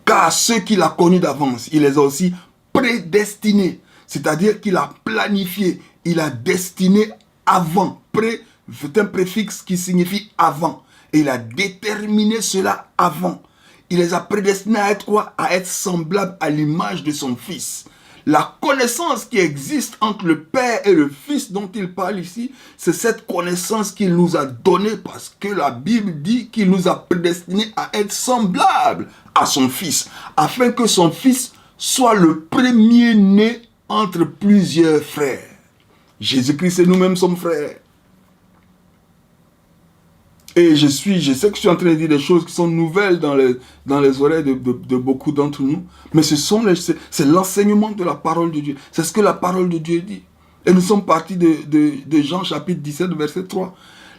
Car ceux qu'il a connus d'avance, il les a aussi prédestinés. C'est-à-dire qu'il a planifié, il a destiné avant. Pré, c'est un préfixe qui signifie avant. Et il a déterminé cela avant. Il les a prédestinés à être quoi? À être semblables à l'image de son Fils. La connaissance qui existe entre le Père et le Fils dont il parle ici, c'est cette connaissance qu'il nous a donnée parce que la Bible dit qu'il nous a prédestinés à être semblables à son Fils, afin que son Fils soit le premier-né entre plusieurs frères. Jésus-Christ et nous-mêmes sommes frères. Et je sais que je suis en train de dire des choses qui sont nouvelles dans les oreilles de beaucoup d'entre nous. Mais c'est l'enseignement de la parole de Dieu. C'est ce que la parole de Dieu dit. Et nous sommes partis de Jean chapitre 17, verset 3.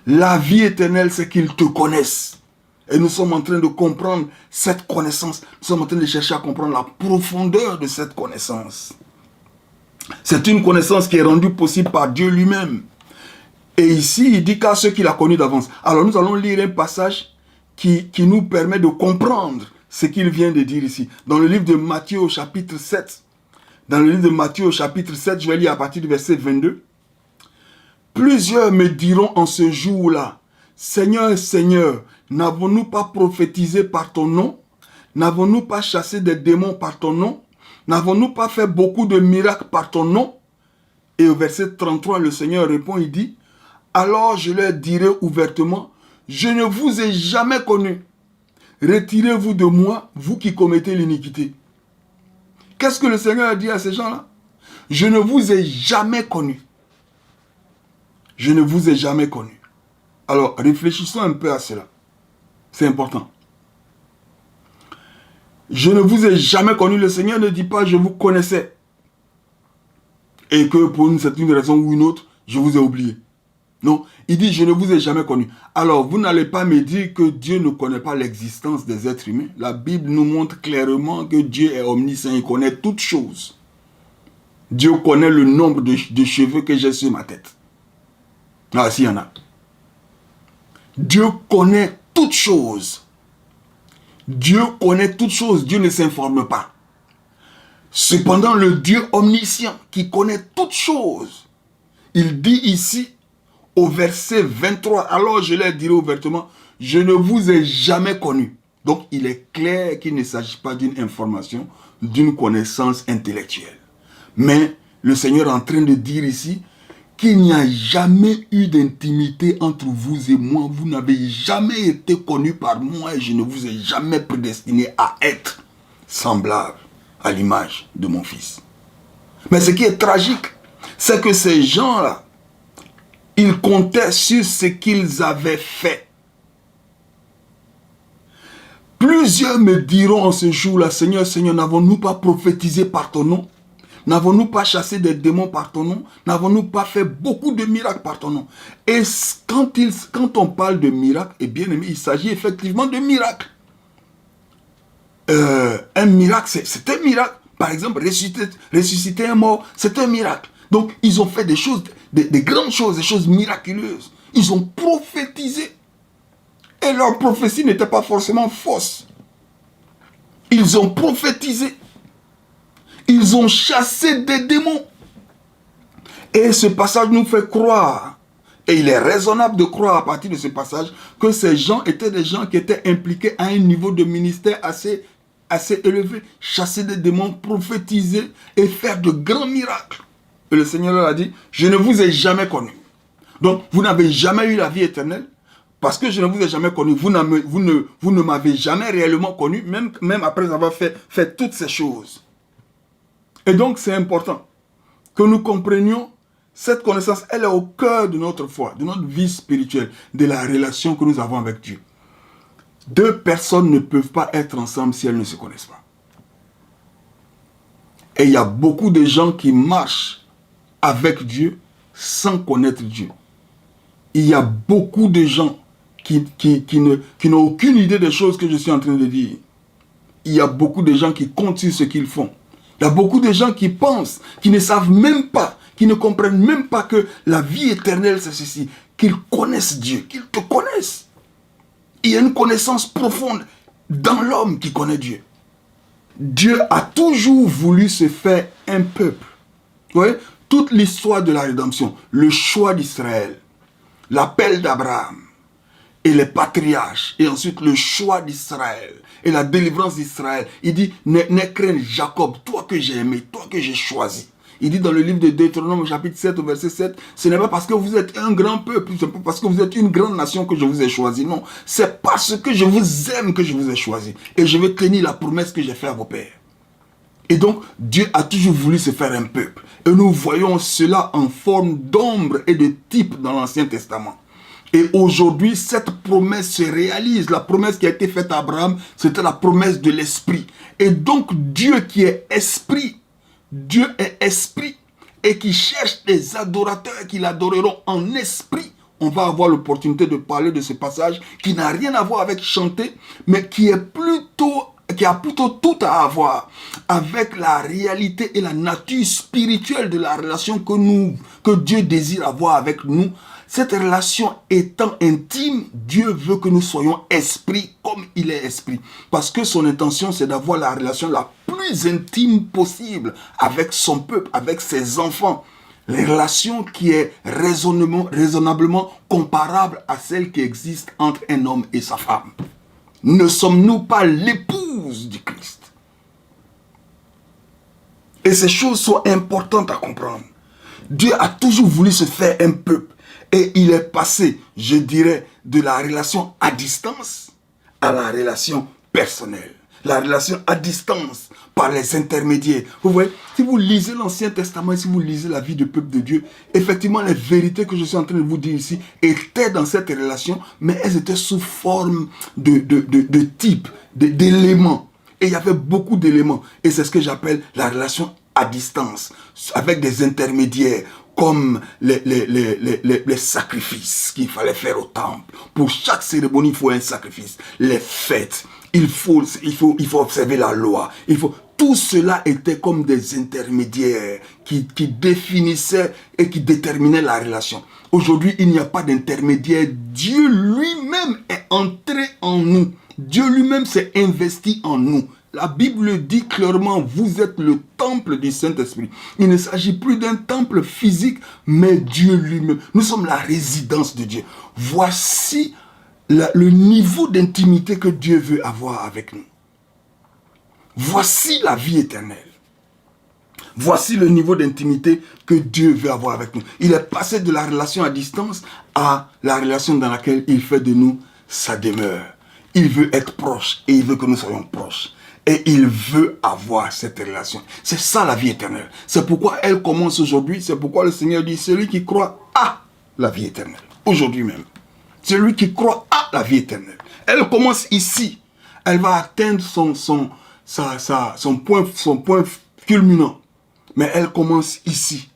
La vie éternelle, c'est qu'ils te connaissent. Et nous sommes en train de comprendre cette connaissance. Nous sommes en train de chercher à comprendre la profondeur de cette connaissance. C'est une connaissance qui est rendue possible par Dieu lui-même. Et ici, il dit qu'à ceux qu'il a connus d'avance. Alors nous allons lire un passage qui nous permet de comprendre ce qu'il vient de dire ici. Dans le livre de Matthieu au chapitre 7. Dans le livre de Matthieu au chapitre 7, je vais lire à partir du verset 22. Plusieurs me diront en ce jour-là, Seigneur, Seigneur, n'avons-nous pas prophétisé par ton nom? N'avons-nous pas chassé des démons par ton nom? N'avons-nous pas fait beaucoup de miracles par ton nom? Et au verset 33, le Seigneur répond, il dit, alors je leur dirai ouvertement, je ne vous ai jamais connu. Retirez-vous de moi, vous qui commettez l'iniquité. Qu'est-ce que le Seigneur a dit à ces gens-là? Je ne vous ai jamais connu. Je ne vous ai jamais connu. Alors, réfléchissons un peu à cela. C'est important. Je ne vous ai jamais connu. Le Seigneur ne dit pas, je vous connaissais. Et que pour une certaine raison ou une autre, je vous ai oublié. Non, il dit, je ne vous ai jamais connu. Alors, vous n'allez pas me dire que Dieu ne connaît pas l'existence des êtres humains. La Bible nous montre clairement que Dieu est omniscient, il connaît toutes choses. Dieu connaît le nombre de cheveux que j'ai sur ma tête. Ah, s'il y en a. Dieu connaît toutes choses. Dieu connaît toutes choses, Dieu ne s'informe pas. Cependant, le Dieu omniscient qui connaît toutes choses, il dit ici, au verset 23, alors je leur dirai ouvertement, je ne vous ai jamais connu. Donc il est clair qu'il ne s'agit pas d'une information, d'une connaissance intellectuelle. Mais le Seigneur est en train de dire ici qu'il n'y a jamais eu d'intimité entre vous et moi. Vous n'avez jamais été connu par moi et je ne vous ai jamais prédestiné à être semblable à l'image de mon Fils. Mais ce qui est tragique, c'est que ces gens-là, ils comptaient sur ce qu'ils avaient fait. Plusieurs me diront en ce jour-là, Seigneur, Seigneur, n'avons-nous pas prophétisé par ton nom? N'avons-nous pas chassé des démons par ton nom? N'avons-nous pas fait beaucoup de miracles par ton nom? Et quand on parle de miracles, et bien aimé, il s'agit effectivement de miracles. Un miracle, c'est un miracle. Par exemple, ressusciter un mort, c'est un miracle. Donc, ils ont fait des choses, des grandes choses, des choses miraculeuses. Ils ont prophétisé. Et leur prophétie n'était pas forcément fausse. Ils ont prophétisé. Ils ont chassé des démons. Et ce passage nous fait croire, et il est raisonnable de croire à partir de ce passage, que ces gens étaient des gens qui étaient impliqués à un niveau de ministère assez élevé. Chasser des démons, prophétiser et faire de grands miracles. Et le Seigneur leur a dit, je ne vous ai jamais connu. Donc, vous n'avez jamais eu la vie éternelle. Parce que je ne vous ai jamais connu. Vous ne m'avez jamais réellement connu, même après avoir fait toutes ces choses. Et donc, c'est important que nous comprenions cette connaissance. Elle est au cœur de notre foi, de notre vie spirituelle, de la relation que nous avons avec Dieu. Deux personnes ne peuvent pas être ensemble si elles ne se connaissent pas. Et il y a beaucoup de gens qui marchent avec Dieu sans connaître Dieu. Il y a beaucoup de gens qui n'ont aucune idée des choses que je suis en train de dire. Il y a beaucoup de gens qui comptent sur ce qu'ils font. Il y a beaucoup de gens qui pensent, qui ne savent même pas, qui ne comprennent même pas que la vie éternelle, c'est ceci. Qu'ils connaissent Dieu, qu'ils te connaissent. Il y a une connaissance profonde dans l'homme qui connaît Dieu. Dieu a toujours voulu se faire un peuple. Vous voyez, toute l'histoire de la rédemption, le choix d'Israël, l'appel d'Abraham, et les patriarches, et ensuite le choix d'Israël, et la délivrance d'Israël. Il dit, ne crains Jacob, toi que j'ai aimé, toi que j'ai choisi. Il dit dans le livre de Deutéronome, chapitre 7, au verset 7, ce n'est pas parce que vous êtes un grand peuple, ce n'est pas parce que vous êtes une grande nation que je vous ai choisi, non. C'est parce que je vous aime que je vous ai choisi. Et je vais tenir la promesse que j'ai faite à vos pères. Et donc, Dieu a toujours voulu se faire un peuple. Et nous voyons cela en forme d'ombre et de type dans l'Ancien Testament. Et aujourd'hui, cette promesse se réalise. La promesse qui a été faite à Abraham, c'était la promesse de l'Esprit. Et donc, Dieu qui est Esprit, Dieu est Esprit, et qui cherche des adorateurs qui l'adoreront en esprit. On va avoir l'opportunité de parler de ce passage qui n'a rien à voir avec chanter, mais qui a plutôt tout à avoir avec la réalité et la nature spirituelle de la relation que Dieu désire avoir avec nous. Cette relation étant intime, Dieu veut que nous soyons esprit comme il est esprit. Parce que son intention, c'est d'avoir la relation la plus intime possible avec son peuple, avec ses enfants. Les relations qui est raisonnablement comparable à celle qui existe entre un homme et sa femme. Ne sommes-nous pas l'épouse du Christ? Et ces choses sont importantes à comprendre. Dieu a toujours voulu se faire un peuple. Et il est passé, je dirais, de la relation à distance à la relation personnelle. La relation à distance par les intermédiaires. Vous voyez, si vous lisez l'Ancien Testament, si vous lisez la vie du peuple de Dieu, effectivement, les vérités que je suis en train de vous dire ici étaient dans cette relation, mais elles étaient sous forme de type, d'éléments. Et il y avait beaucoup d'éléments. Et c'est ce que j'appelle la relation à distance, avec des intermédiaires, comme les sacrifices qu'il fallait faire au temple. Pour chaque cérémonie, il faut un sacrifice. Les fêtes, il faut observer la loi. Tout cela était comme des intermédiaires qui définissaient et qui déterminaient la relation. Aujourd'hui, il n'y a pas d'intermédiaire. Dieu lui-même est entré en nous. Dieu lui-même s'est investi en nous. La Bible dit clairement, vous êtes le temple du Saint-Esprit. Il ne s'agit plus d'un temple physique, mais Dieu lui-même. Nous sommes la résidence de Dieu. Voici le niveau d'intimité que Dieu veut avoir avec nous. Voici la vie éternelle. Voici le niveau d'intimité que Dieu veut avoir avec nous. Il est passé de la relation à distance à la relation dans laquelle il fait de nous sa demeure. Il veut être proche et il veut que nous soyons proches. Et il veut avoir cette relation. C'est ça la vie éternelle. C'est pourquoi elle commence aujourd'hui. C'est pourquoi le Seigneur dit, celui qui croit à la vie éternelle. Aujourd'hui même. Celui qui croit à la vie éternelle. Elle commence ici. Elle va atteindre son point culminant. Mais elle commence ici.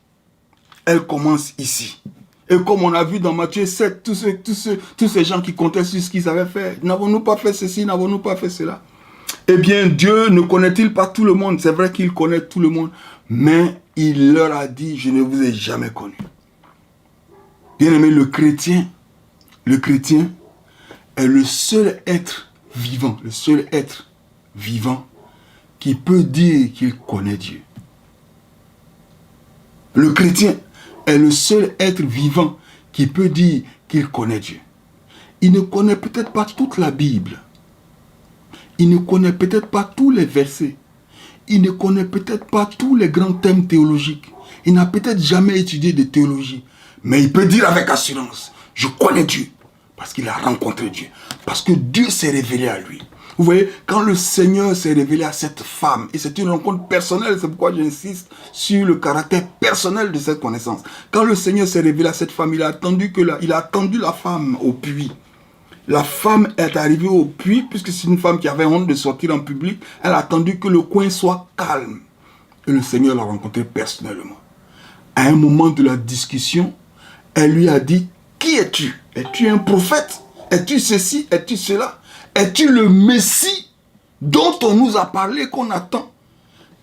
Elle commence ici. Et comme on a vu dans Matthieu 7, tous ces gens qui comptaient sur ce qu'ils avaient fait. N'avons-nous pas fait ceci? N'avons-nous pas fait cela? Eh bien, Dieu ne connaît-il pas tout le monde? C'est vrai qu'il connaît tout le monde. Mais il leur a dit, je ne vous ai jamais connu. Bien-aimé, le chrétien est le seul être vivant qui peut dire qu'il connaît Dieu. Le chrétien est le seul être vivant qui peut dire qu'il connaît Dieu. Il ne connaît peut-être pas toute la Bible. Il ne connaît peut-être pas tous les versets. Il ne connaît peut-être pas tous les grands thèmes théologiques. Il n'a peut-être jamais étudié de théologie. Mais il peut dire avec assurance, je connais Dieu. Parce qu'il a rencontré Dieu. Parce que Dieu s'est révélé à lui. Vous voyez, quand le Seigneur s'est révélé à cette femme, et c'est une rencontre personnelle, c'est pourquoi j'insiste sur le caractère personnel de cette connaissance. Quand le Seigneur s'est révélé à cette femme, il a attendu la femme au puits. La femme est arrivée au puits, puisque c'est une femme qui avait honte de sortir en public. Elle a attendu que le coin soit calme. Et le Seigneur l'a rencontrée personnellement. À un moment de la discussion, elle lui a dit, qui es-tu? Es-tu un prophète? Es-tu ceci? Es-tu cela? Es-tu le Messie dont on nous a parlé, qu'on attend?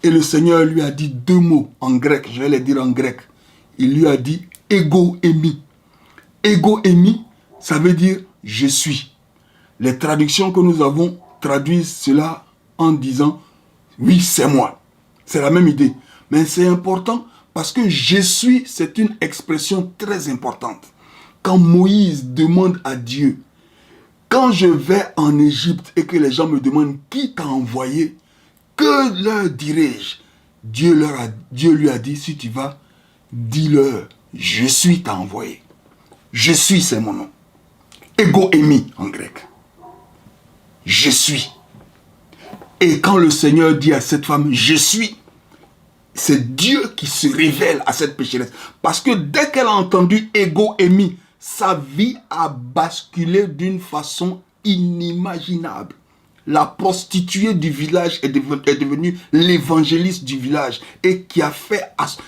Et le Seigneur lui a dit deux mots en grec, je vais les dire en grec. Il lui a dit, ego émi. Ego émi, ça veut dire je suis. Les traductions que nous avons traduisent cela en disant oui, c'est moi. C'est la même idée. Mais c'est important parce que je suis, c'est une expression très importante. Quand Moïse demande à Dieu, quand je vais en Égypte et que les gens me demandent qui t'a envoyé, que leur dirai-je? Dieu lui a dit, si tu vas, dis-leur, je suis t'a envoyé. Je suis, c'est mon nom. Ego émi en grec. Je suis. Et quand le Seigneur dit à cette femme, je suis, c'est Dieu qui se révèle à cette pécheresse. Parce que dès qu'elle a entendu ego émi, sa vie a basculé d'une façon inimaginable. La prostituée du village est devenue l'évangéliste du village et qui a fait,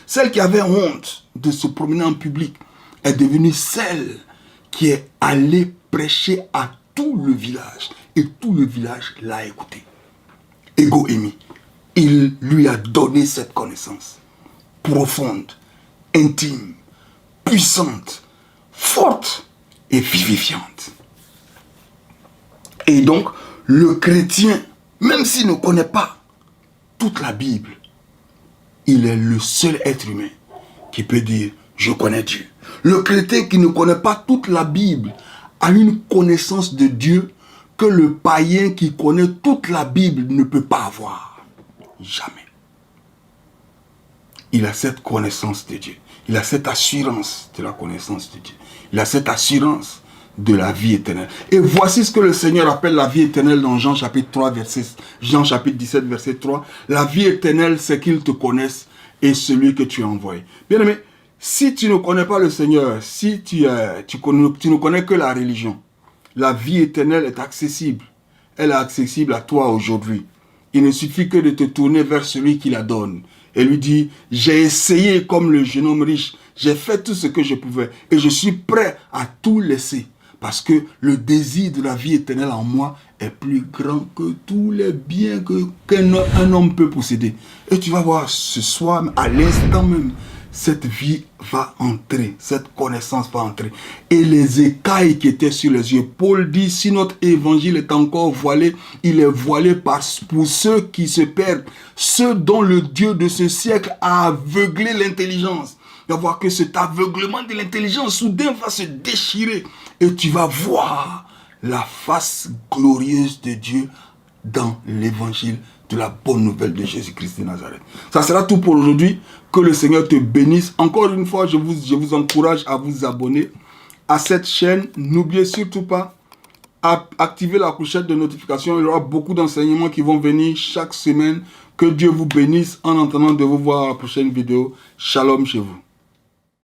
celle qui avait honte de se promener en public est devenue celle qui est allée prêcher à tout le village et tout le village l'a écouté. Ego Émi, il lui a donné cette connaissance profonde, intime, puissante, forte et vivifiante. Et donc, le chrétien, même s'il ne connaît pas toute la Bible, il est le seul être humain qui peut dire « Je connais Dieu ». Le chrétien qui ne connaît pas toute la Bible a une connaissance de Dieu que le païen qui connaît toute la Bible ne peut pas avoir. Jamais. Il a cette connaissance de Dieu. Il a cette assurance de la connaissance de Dieu. Il a cette assurance de la vie éternelle. Et voici ce que le Seigneur appelle la vie éternelle dans Jean chapitre 17, verset 3. La vie éternelle, c'est qu'ils te connaissent et celui que tu as envoyé. Bien aimé, si tu ne connais pas le Seigneur, si tu ne connais que la religion, la vie éternelle est accessible. Elle est accessible à toi aujourd'hui. Il ne suffit que de te tourner vers celui qui la donne et lui dire, j'ai essayé comme le jeune homme riche, j'ai fait tout ce que je pouvais et je suis prêt à tout laisser. Parce que le désir de la vie éternelle en moi est plus grand que tous les biens qu'un homme peut posséder. Et tu vas voir ce soir, à l'instant même, cette vie va entrer, cette connaissance va entrer. Et les écailles qui étaient sur les yeux, Paul dit, si notre évangile est encore voilé, il est voilé pour ceux qui se perdent, ceux dont le Dieu de ce siècle a aveuglé l'intelligence. Tu vas voir que cet aveuglement de l'intelligence soudain va se déchirer et tu vas voir la face glorieuse de Dieu dans l'évangile de la bonne nouvelle de Jésus-Christ de Nazareth. Ça sera tout pour aujourd'hui. Que le Seigneur te bénisse. Encore une fois, je vous encourage à vous abonner à cette chaîne. N'oubliez surtout pas à activer la clochette de notification. Il y aura beaucoup d'enseignements qui vont venir chaque semaine. Que Dieu vous bénisse en attendant de vous voir à la prochaine vidéo. Shalom chez vous.